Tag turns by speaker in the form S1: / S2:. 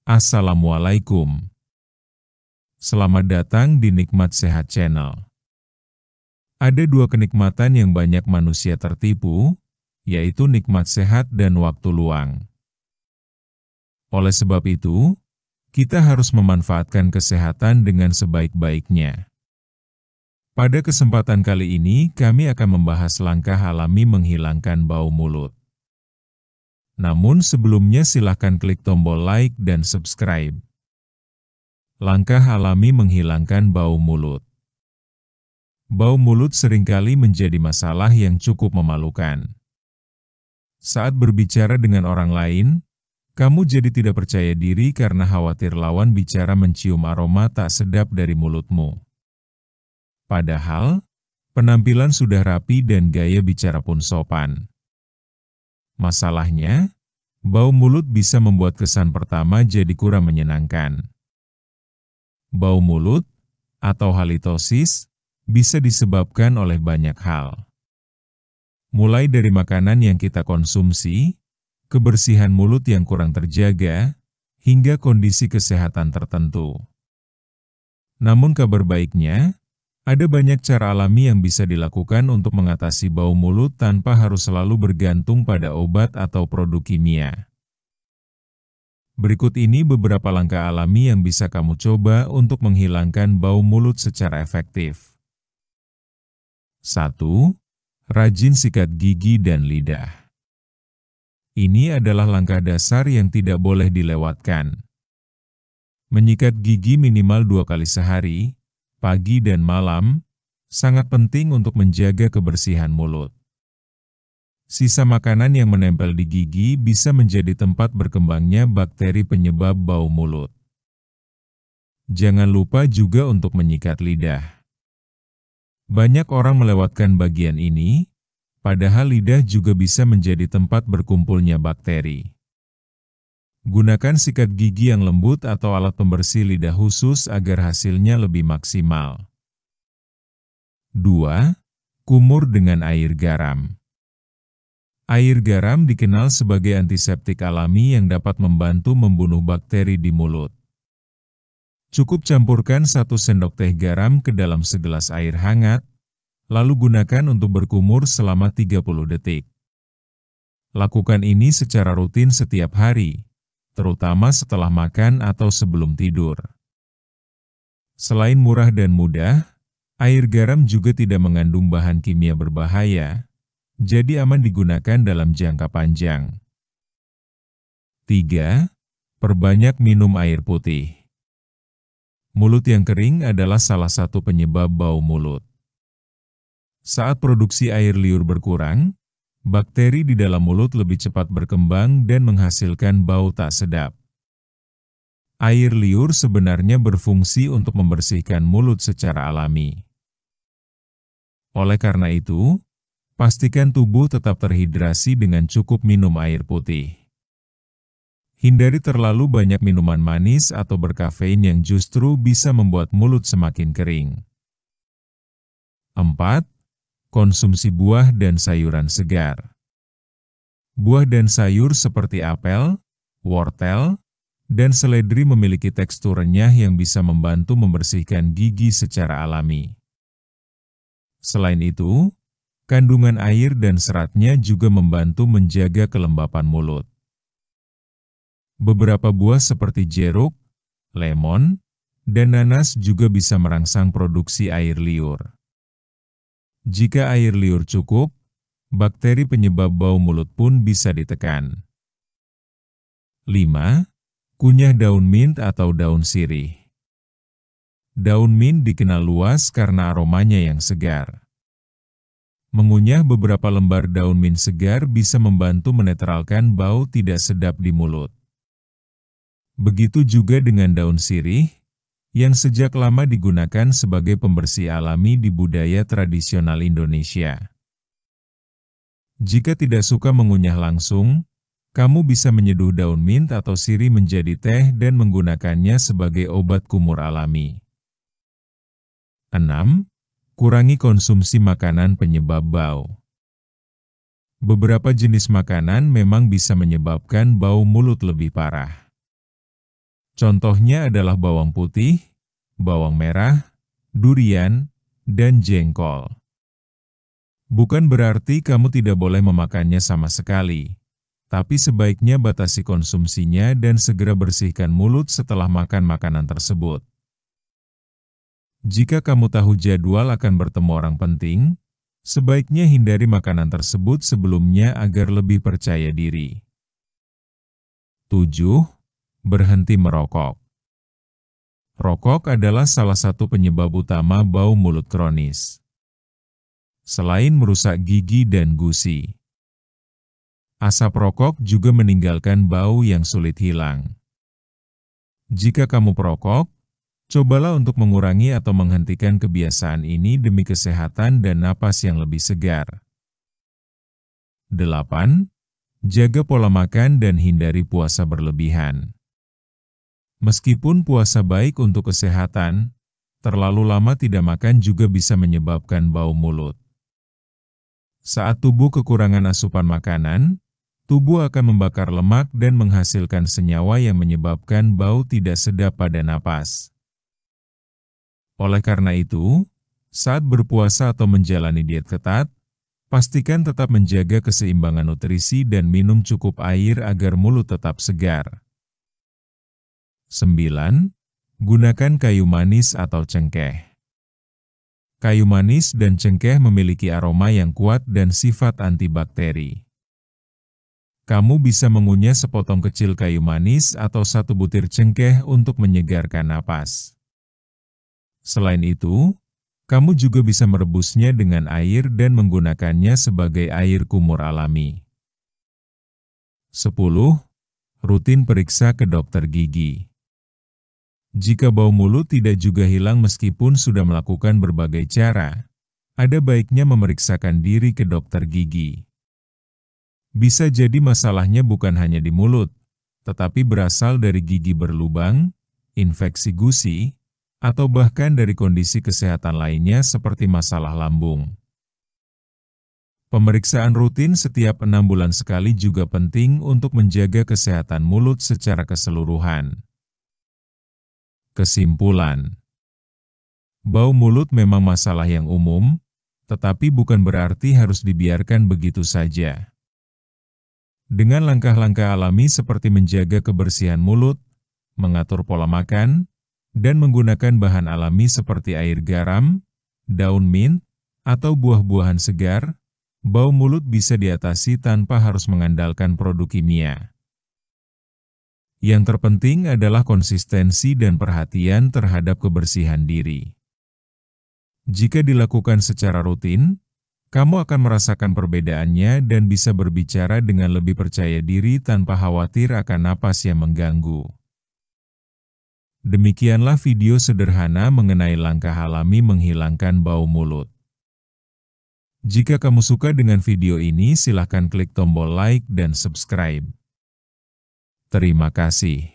S1: Assalamualaikum. Selamat datang di Nikmat Sehat Channel. Ada dua kenikmatan yang banyak manusia tertipu, yaitu nikmat sehat dan waktu luang. Oleh sebab itu, kita harus memanfaatkan kesehatan dengan sebaik-baiknya. Pada kesempatan kali ini, kami akan membahas langkah alami menghilangkan bau mulut. Namun sebelumnya silakan klik tombol like dan subscribe. Langkah alami menghilangkan bau mulut. Bau mulut seringkali menjadi masalah yang cukup memalukan. Saat berbicara dengan orang lain, kamu jadi tidak percaya diri karena khawatir lawan bicara mencium aroma tak sedap dari mulutmu. Padahal, penampilan sudah rapi dan gaya bicara pun sopan. Masalahnya, bau mulut bisa membuat kesan pertama jadi kurang menyenangkan. Bau mulut, atau halitosis, bisa disebabkan oleh banyak hal. Mulai dari makanan yang kita konsumsi, kebersihan mulut yang kurang terjaga, hingga kondisi kesehatan tertentu. Namun kabar baiknya, ada banyak cara alami yang bisa dilakukan untuk mengatasi bau mulut tanpa harus selalu bergantung pada obat atau produk kimia. Berikut ini beberapa langkah alami yang bisa kamu coba untuk menghilangkan bau mulut secara efektif. 1. Rajin sikat gigi dan lidah. Ini adalah langkah dasar yang tidak boleh dilewatkan. Menyikat gigi minimal 2 kali sehari, pagi dan malam, sangat penting untuk menjaga kebersihan mulut. Sisa makanan yang menempel di gigi bisa menjadi tempat berkembangnya bakteri penyebab bau mulut. Jangan lupa juga untuk menyikat lidah. Banyak orang melewatkan bagian ini, padahal lidah juga bisa menjadi tempat berkumpulnya bakteri. Gunakan sikat gigi yang lembut atau alat pembersih lidah khusus agar hasilnya lebih maksimal. 2. Kumur dengan air garam. Air garam dikenal sebagai antiseptik alami yang dapat membantu membunuh bakteri di mulut. Cukup campurkan 1 sendok teh garam ke dalam segelas air hangat, lalu gunakan untuk berkumur selama 30 detik. Lakukan ini secara rutin setiap hari, terutama setelah makan atau sebelum tidur. Selain murah dan mudah, air garam juga tidak mengandung bahan kimia berbahaya, jadi aman digunakan dalam jangka panjang. 3. Perbanyak minum air putih. Mulut yang kering adalah salah satu penyebab bau mulut. Saat produksi air liur berkurang, bakteri di dalam mulut lebih cepat berkembang dan menghasilkan bau tak sedap. Air liur sebenarnya berfungsi untuk membersihkan mulut secara alami. Oleh karena itu, pastikan tubuh tetap terhidrasi dengan cukup minum air putih. Hindari terlalu banyak minuman manis atau berkafein yang justru bisa membuat mulut semakin kering. 4. Konsumsi buah dan sayuran segar. Buah dan sayur seperti apel, wortel, dan seledri memiliki tekstur renyah yang bisa membantu membersihkan gigi secara alami. Selain itu, kandungan air dan seratnya juga membantu menjaga kelembapan mulut. Beberapa buah seperti jeruk, lemon, dan nanas juga bisa merangsang produksi air liur. Jika air liur cukup, bakteri penyebab bau mulut pun bisa ditekan. 5. Kunyah daun mint atau daun sirih. Daun mint dikenal luas karena aromanya yang segar. Mengunyah beberapa lembar daun mint segar bisa membantu menetralkan bau tidak sedap di mulut. Begitu juga dengan daun sirih, yang sejak lama digunakan sebagai pembersih alami di budaya tradisional Indonesia. Jika tidak suka mengunyah langsung, kamu bisa menyeduh daun mint atau sirih menjadi teh dan menggunakannya sebagai obat kumur alami. 6. Kurangi konsumsi makanan penyebab bau. Beberapa jenis makanan memang bisa menyebabkan bau mulut lebih parah. Contohnya adalah bawang putih, bawang merah, durian, dan jengkol. Bukan berarti kamu tidak boleh memakannya sama sekali, tapi sebaiknya batasi konsumsinya dan segera bersihkan mulut setelah makan makanan tersebut. Jika kamu tahu jadwal akan bertemu orang penting, sebaiknya hindari makanan tersebut sebelumnya agar lebih percaya diri. 7. Berhenti merokok. Rokok adalah salah satu penyebab utama bau mulut kronis. Selain merusak gigi dan gusi, asap rokok juga meninggalkan bau yang sulit hilang. Jika kamu perokok, cobalah untuk mengurangi atau menghentikan kebiasaan ini demi kesehatan dan napas yang lebih segar. 8. Jaga pola makan dan hindari puasa berlebihan. Meskipun puasa baik untuk kesehatan, terlalu lama tidak makan juga bisa menyebabkan bau mulut. Saat tubuh kekurangan asupan makanan, tubuh akan membakar lemak dan menghasilkan senyawa yang menyebabkan bau tidak sedap pada napas. Oleh karena itu, saat berpuasa atau menjalani diet ketat, pastikan tetap menjaga keseimbangan nutrisi dan minum cukup air agar mulut tetap segar. 9. Gunakan kayu manis atau cengkeh. Kayu manis dan cengkeh memiliki aroma yang kuat dan sifat antibakteri. Kamu bisa mengunyah sepotong kecil kayu manis atau satu butir cengkeh untuk menyegarkan napas. Selain itu, kamu juga bisa merebusnya dengan air dan menggunakannya sebagai air kumur alami. 10. Rutin periksa ke dokter gigi. Jika bau mulut tidak juga hilang meskipun sudah melakukan berbagai cara, ada baiknya memeriksakan diri ke dokter gigi. Bisa jadi masalahnya bukan hanya di mulut, tetapi berasal dari gigi berlubang, infeksi gusi, atau bahkan dari kondisi kesehatan lainnya seperti masalah lambung. Pemeriksaan rutin setiap 6 bulan sekali juga penting untuk menjaga kesehatan mulut secara keseluruhan. Kesimpulan: bau mulut memang masalah yang umum, tetapi bukan berarti harus dibiarkan begitu saja. Dengan langkah-langkah alami seperti menjaga kebersihan mulut, mengatur pola makan, dan menggunakan bahan alami seperti air garam, daun mint, atau buah-buahan segar, bau mulut bisa diatasi tanpa harus mengandalkan produk kimia. Yang terpenting adalah konsistensi dan perhatian terhadap kebersihan diri. Jika dilakukan secara rutin, kamu akan merasakan perbedaannya dan bisa berbicara dengan lebih percaya diri tanpa khawatir akan napas yang mengganggu. Demikianlah video sederhana mengenai langkah alami menghilangkan bau mulut. Jika kamu suka dengan video ini, silakan klik tombol like dan subscribe. Terima kasih.